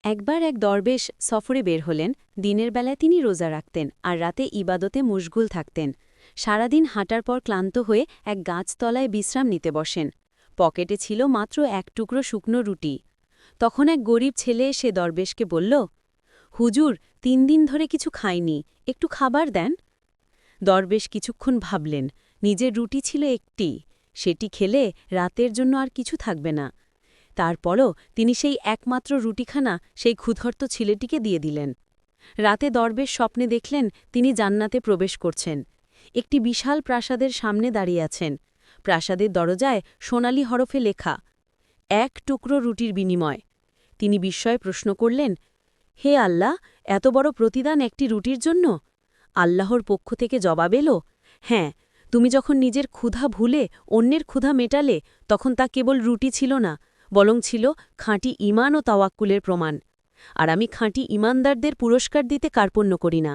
একবার এক দরবেশ সফরে বের হলেন। দিনের বেলায় তিনি রোজা রাখতেন আর রাতে ইবাদতে মশগুল থাকতেন। সারাদিন হাঁটার পর ক্লান্ত হয়ে এক গাছতলায় বিশ্রাম নিতে বসেন। পকেটে ছিল মাত্র এক টুকরো শুকনো রুটি। তখন এক গরিব ছেলে এসে দরবেশকে বলল, হুজুর, ৩ দিন ধরে কিছু খাইনি, একটু খাবার দেন। দরবেশ কিছুক্ষণ ভাবলেন। নিজের রুটি ছিল একটি, সেটি খেলে রাতের জন্য আর কিছু থাকবে না। তারপরও তিনি সেই একমাত্র রুটিখানা সেই ক্ষুধার্ত ছেলেটিকে দিয়ে দিলেন। রাতে দরবেশ স্বপ্নে দেখলেন তিনি জান্নাতে প্রবেশ করছেন। একটি বিশাল প্রাসাদের সামনে দাঁড়িয়ে আছেন। প্রাসাদের দরজায় সোনালি হরফে লেখা, এক টুকরো রুটির বিনিময়। তিনি বিস্ময়ে প্রশ্ন করলেন, হে আল্লাহ, এত বড় প্রতিদান একটি রুটির জন্য? আল্লাহর পক্ষ থেকে জবাব এলো, হ্যাঁ, তুমি যখন নিজের ক্ষুধা ভুলে অন্যের ক্ষুধা মেটালে, তখন তা কেবল রুটি ছিল না, বরং ছিল খাঁটি ঈমান ও তাওয়াক্কুলের প্রমাণ। আর আমি খাঁটি ঈমানদারদের পুরস্কার দিতে কার্পণ্য করি না।